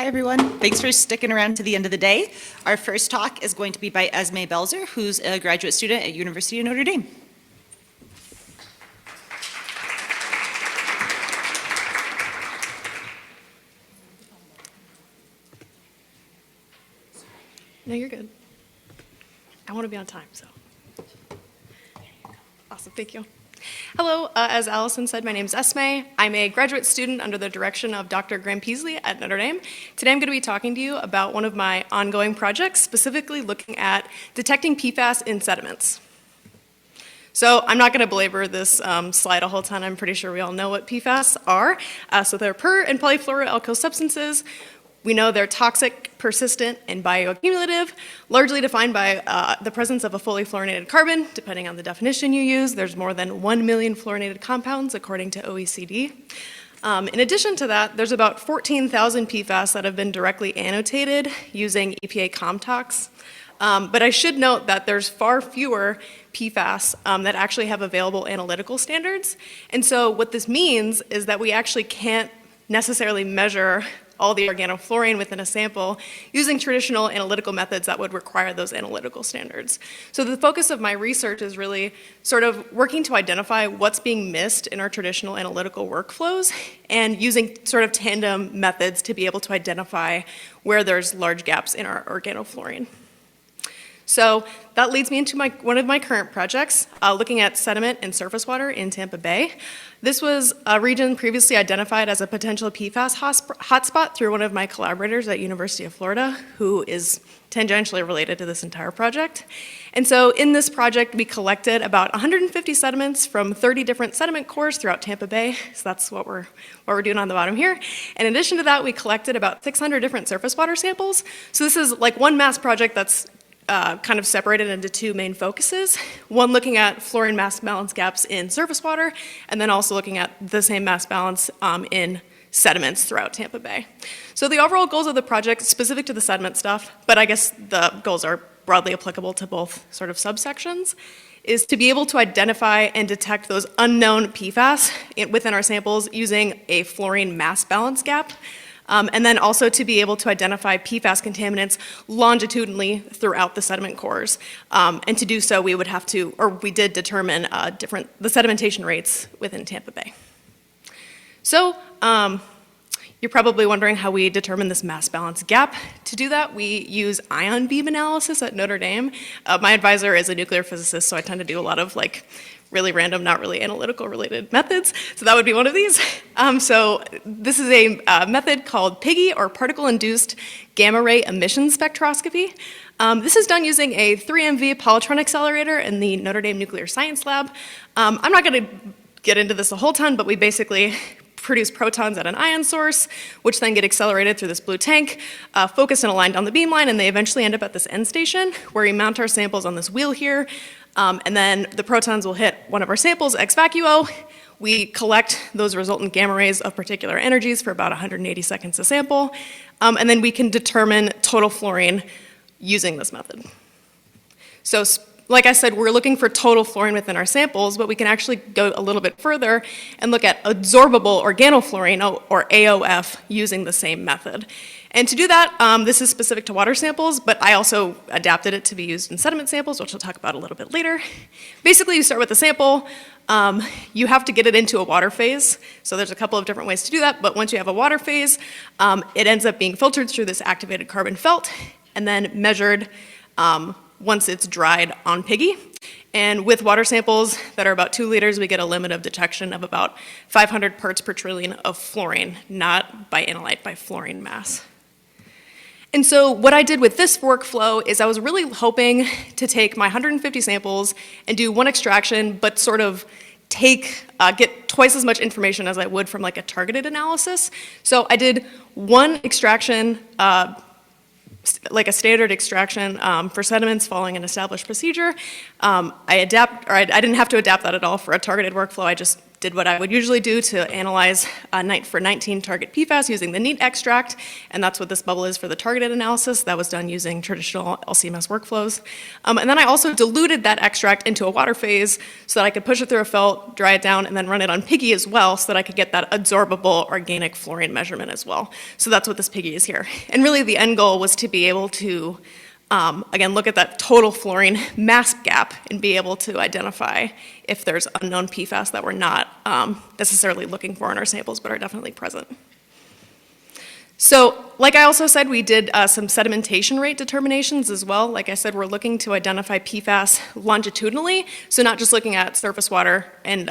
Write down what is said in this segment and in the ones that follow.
Hi, everyone. Thanks for sticking around to the end of the day. Our first talk is going to be by Esmee Belzer, who's a graduate student at University of Notre Dame. No, you're good. I want to be on time, so. Awesome, thank you. Hello, as Allison said, my name is Esmee. I'm a graduate student under the direction of Dr. Graham Peasley at Notre Dame. Today I'm going to be talking to you about one of my ongoing projects, specifically looking at detecting PFAS in sediments. So I'm not going to belabor this slide a whole ton. I'm pretty sure we all know what PFAS are. So they're per- and polyfluoroalkyl substances. We know they're toxic, persistent, and bioaccumulative, largely defined by the presence of a fully fluorinated carbon. Depending on the definition you use, there's more than 1 million fluorinated compounds, according to OECD. In addition to that, there's about 14,000 PFAS that have been directly annotated using EPA ComTox. But I should note that there's far fewer PFAS that actually have available analytical standards. And so what this means is that we actually can't necessarily measure all the organofluorine within a sample using traditional analytical methods that would require those analytical standards. So the focus of my research is really sort of working to identify what's being missed in our traditional analytical workflows and using sort of tandem methods to be able to identify where there's large gaps in our organofluorine. So that leads me into one of my current projects, looking at sediment and surface water in Tampa Bay. This was a region previously identified as a potential PFAS hotspot through one of my collaborators at University of Florida, who is tangentially related to this entire project. And so in this project, we collected about 150 sediments from 30 different sediment cores throughout Tampa Bay. So that's what we're doing on the bottom here. In addition to that, we collected about 600 different surface water samples. So this is like one mass project that's kind of separated into two main focuses. One looking at fluorine mass balance gaps in surface water, and then also looking at the same mass balance in sediments throughout Tampa Bay. So the overall goals of the project, specific to the sediment stuff, but I guess the goals are broadly applicable to both sort of subsections, is to be able to identify and detect those unknown PFAS within our samples using a fluorine mass balance gap. And then also to be able to identify PFAS contaminants longitudinally throughout the sediment cores. And to do so, we would have to, or we did determine the sedimentation rates within Tampa Bay. So you're probably wondering how we determine this mass balance gap. To do that, we use ion beam analysis at Notre Dame. My advisor is a nuclear physicist, so I tend to do a lot of really random, not really analytical related methods. So that would be one of these. So this is a method called PIGE, or particle-induced gamma ray emission spectroscopy. This is done using a 3 MV Pelletron accelerator in the Notre Dame Nuclear Science Lab. I'm not going to get into this a whole ton, but we basically produce protons at an ion source, which then get accelerated through this blue tank, focused and aligned on the beamline, and they eventually end up at this end station, where we mount our samples on this wheel here. And then the protons will hit one of our samples ex vacuo. We collect those resultant gamma rays of particular energies for about 180 seconds a sample. And then we can determine total fluorine using this method. So like I said, we're looking for total fluorine within our samples, but we can actually go a little bit further and look at absorbable organofluorine, or AOF, using the same method. And to do that, this is specific to water samples, but I also adapted it to be used in sediment samples, which I'll talk about a little bit later. Basically, you start with the sample. You have to get it into a water phase. So there's a couple of different ways to do that, but once you have a water phase, it ends up being filtered through this activated carbon felt and then measured once it's dried on PIGE. And with water samples that are about 2 liters, we get a limit of detection of about 500 parts per trillion of fluorine, not by analyte, by fluorine mass. And so what I did with this workflow is I was really hoping to take my 150 samples and do one extraction, but sort of get twice as much information as I would from like a targeted analysis. So I did one extraction, like a standard extraction for sediments following an established procedure. I didn't have to adapt that at all for a targeted workflow. I just did what I would usually do to analyze for 19 target PFAS using the neat extract, and that's what this bubble is for the targeted analysis. That was done using traditional LCMS workflows. And then I also diluted that extract into a water phase so that I could push it through a felt, dry it down, and then run it on PIGE as well so that I could get that absorbable organic fluorine measurement as well. So that's what this PIGE is here. And really the end goal was to be able to again, look at that total fluorine mass gap and be able to identify if there's unknown PFAS that we're not necessarily looking for in our samples, but are definitely present. So, like I also said, we did some sedimentation rate determinations as well. Like I said, we're looking to identify PFAS longitudinally, so not just looking at surface water and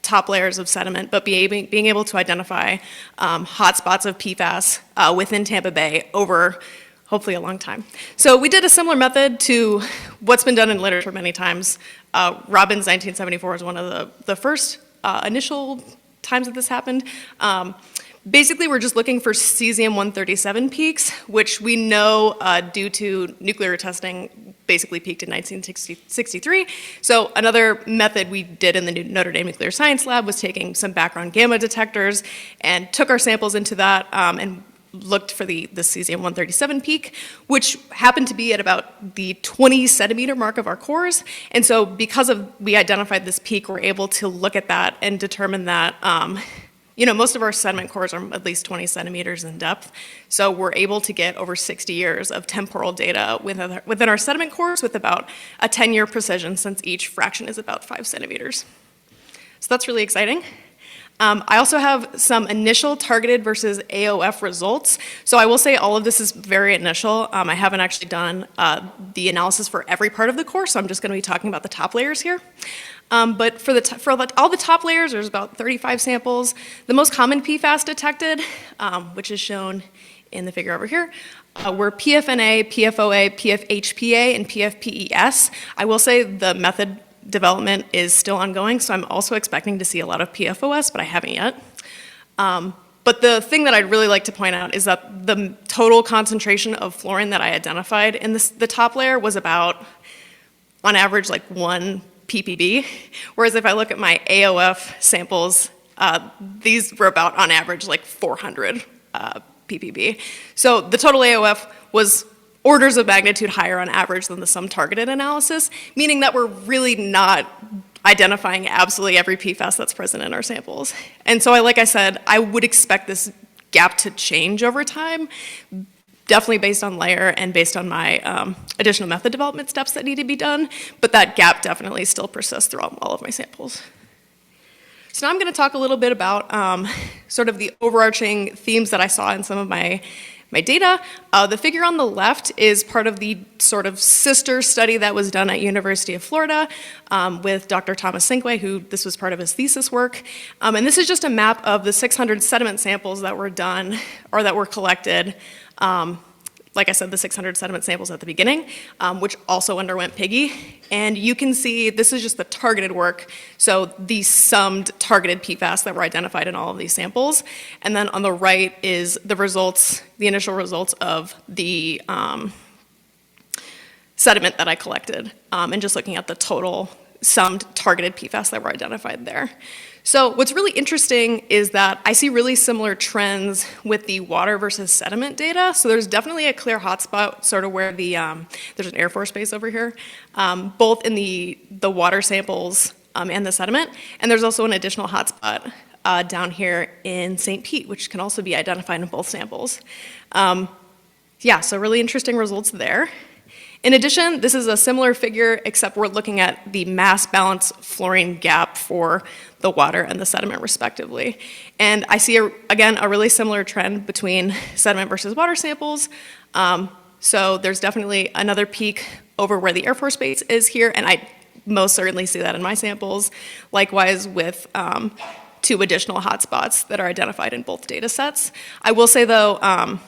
top layers of sediment, but being able to identify hotspots of PFAS within Tampa Bay over hopefully a long time. So we did a similar method to what's been done in literature many times. Robbins 1974 is one of the first initial times that this happened. Basically, we're just looking for cesium-137 peaks, which we know due to nuclear testing basically peaked in 1963. So another method we did in the Notre Dame Nuclear Science Lab was taking some background gamma detectors and took our samples into that and looked for the cesium-137 peak, which happened to be at about the 20 centimeter mark of our cores. And so because we identified this peak, we're able to look at that and determine that, most of our sediment cores are at least 20 centimeters in depth. So we're able to get over 60 years of temporal data within our sediment cores with about a 10-year precision, since each fraction is about 5 centimeters. So that's really exciting. I also have some initial targeted versus AOF results. So I will say all of this is very initial. I haven't actually done the analysis for every part of the core, so I'm just going to be talking about the top layers here. But for all the top layers, there's about 35 samples. The most common PFAS detected, which is shown in the figure over here, were PFNA, PFOA, PFHPA, and PFPES. I will say the method development is still ongoing, so I'm also expecting to see a lot of PFOS, but I haven't yet. But the thing that I'd really like to point out is that the total concentration of fluorine that I identified in the top layer was about, on average, like 1 ppb, whereas if I look at my AOF samples, these were about, on average, like 400 ppb. So the total AOF was orders of magnitude higher on average than the sum targeted analysis, meaning that we're really not identifying absolutely every PFAS that's present in our samples. And so, like I said, I would expect this gap to change over time, definitely based on layer and based on my additional method development steps that need to be done, but that gap definitely still persists throughout all of my samples. So now I'm going to talk a little bit about sort of the overarching themes that I saw in some of my data. The figure on the left is part of the sort of sister study that was done at University of Florida with Dr. Thomas Cinque, who this was part of his thesis work. And this is just a map of the 600 sediment samples that were done or that were collected. Like I said, the 600 sediment samples at the beginning, which also underwent PIGE. And you can see this is just the targeted work, so the summed targeted PFAS that were identified in all of these samples. And then on the right is the results, the initial results of the sediment that I collected, and just looking at the total summed targeted PFAS that were identified there. So what's really interesting is that I see really similar trends with the water versus sediment data. So there's definitely a clear hotspot, sort of where the there's an Air Force base over here, both in the water samples and the sediment. And there's also an additional hotspot down here in St. Pete, which can also be identified in both samples. So really interesting results there. In addition, this is a similar figure, except we're looking at the mass balance fluorine gap for the water and the sediment, respectively. And I see, again, a really similar trend between sediment versus water samples. So there's definitely another peak over where the Air Force Base is here, and I most certainly see that in my samples. Likewise with 2 additional hotspots that are identified in both data sets. I will say, though,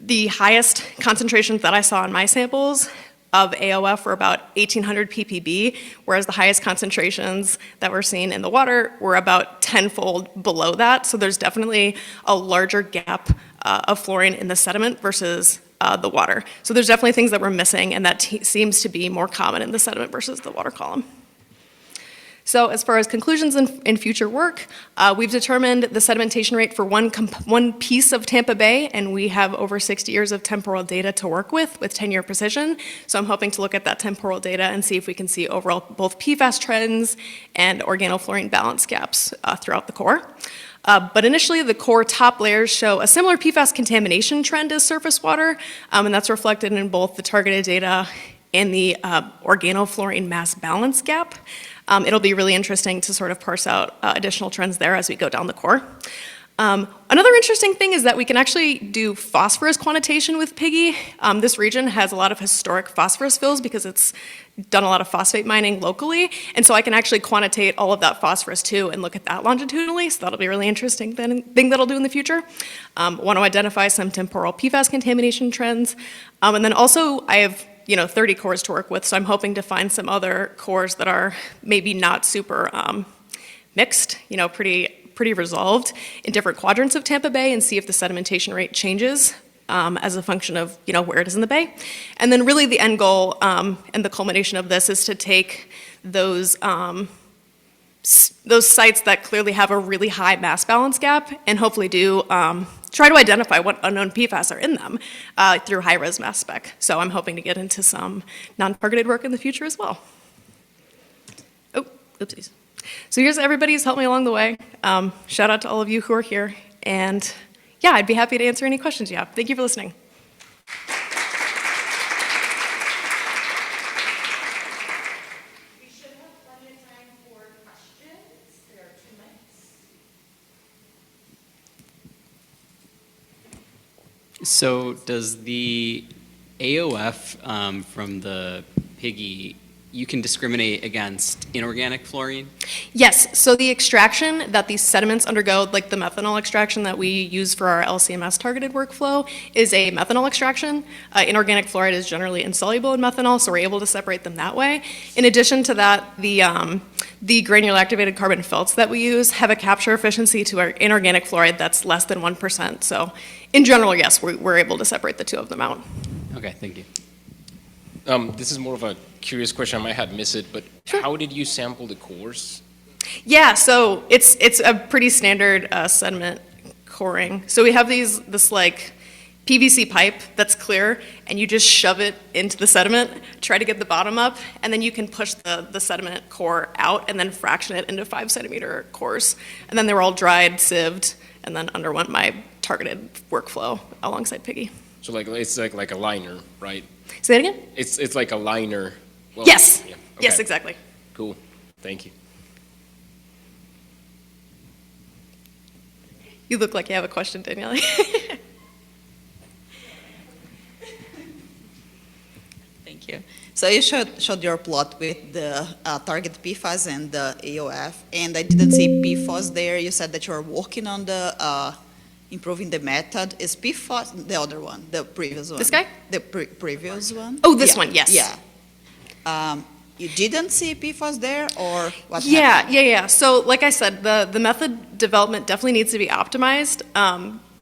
the highest concentrations that I saw in my samples of AOF were about 1,800 ppb, whereas the highest concentrations that were seen in the water were about 10-fold below that. So there's definitely a larger gap of fluorine in the sediment versus the water. So there's definitely things that we're missing, and that seems to be more common in the sediment versus the water column. So as far as conclusions in future work, we've determined the sedimentation rate for one piece of Tampa Bay, and we have over 60 years of temporal data to work with 10-year precision. So I'm hoping to look at that temporal data and see if we can see overall both PFAS trends and organofluorine balance gaps throughout the core. But initially, the core top layers show a similar PFAS contamination trend as surface water, and that's reflected in both the targeted data and the organofluorine mass balance gap. It'll be really interesting to sort of parse out additional trends there as we go down the core. Another interesting thing is that we can actually do phosphorus quantitation with PIGE. This region has a lot of historic phosphorus fills because it's done a lot of phosphate mining locally, and so I can actually quantitate all of that phosphorus too and look at that longitudinally, so that'll be a really interesting thing that I'll do in the future. Want to identify some temporal PFAS contamination trends, and then also I have 30 cores to work with, so I'm hoping to find some other cores that are maybe not super mixed, pretty resolved in different quadrants of Tampa Bay and see if the sedimentation rate changes as a function of where it is in the bay. And then really the end goal and the culmination of this is to take those sites that clearly have a really high mass balance gap and hopefully do try to identify what unknown PFAS are in them through high-res mass spec. So I'm hoping to get into some non-targeted work in the future as well. Oh, oopsies. So here's everybody who's helped me along the way. Shout out to all of you who are here. And yeah, I'd be happy to answer any questions you have. Thank you for listening. We should have plenty of time for questions. There are 2 mics. So does the AOF from the PIGE, you can discriminate against inorganic fluorine? Yes, so the extraction that these sediments undergo, like the methanol extraction that we use for our LCMS targeted workflow, is a methanol extraction. Inorganic fluoride is generally insoluble in methanol, so we're able to separate them that way. In addition to that, the granular activated carbon felts that we use have a capture efficiency to our inorganic fluoride that's less than 1%. So in general, yes, we're able to separate the two of them out. Okay, thank you. This is more of a curious question. I might have missed it, but Sure. How did you sample the cores? Yeah, so it's a pretty standard sediment coring. So we have this like PVC pipe that's clear, and you just shove it into the sediment, try to get the bottom up, and then you can push the sediment core out and then fraction it into 5-centimeter cores. And then they were all dried, sieved, and then underwent my targeted workflow alongside PIGE. So it's like a liner, right? Say that again? It's like a liner. Well, Yes. yeah, Yes, okay. exactly. Cool. Thank you. You look like you have a question, Danielle. Thank you. So you showed your plot with the target PFAS and the AOF, and I didn't see PFAS there. You said that you're working on the improving the method. Is PFAS the other one, the previous one? This guy? The previous one? Oh, this Yeah, one, yes. Yeah. You didn't see PFAS there, or what Yeah, happened? yeah. So like I said, the method development definitely needs to be optimized.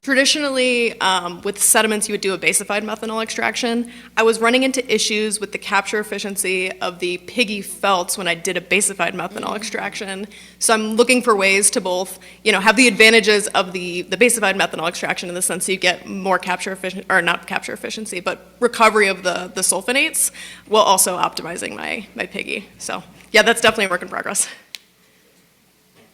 Traditionally, with sediments, you would do a basified methanol extraction. I was running into issues with the capture efficiency of the PIGE felts when I did a basified methanol extraction. So I'm looking for ways to both, have the advantages of the basified methanol extraction in the sense that you get more capture efficiency, or not capture efficiency, but recovery of the sulfonates, while also optimizing my PIGE. So yeah, that's definitely a work in progress.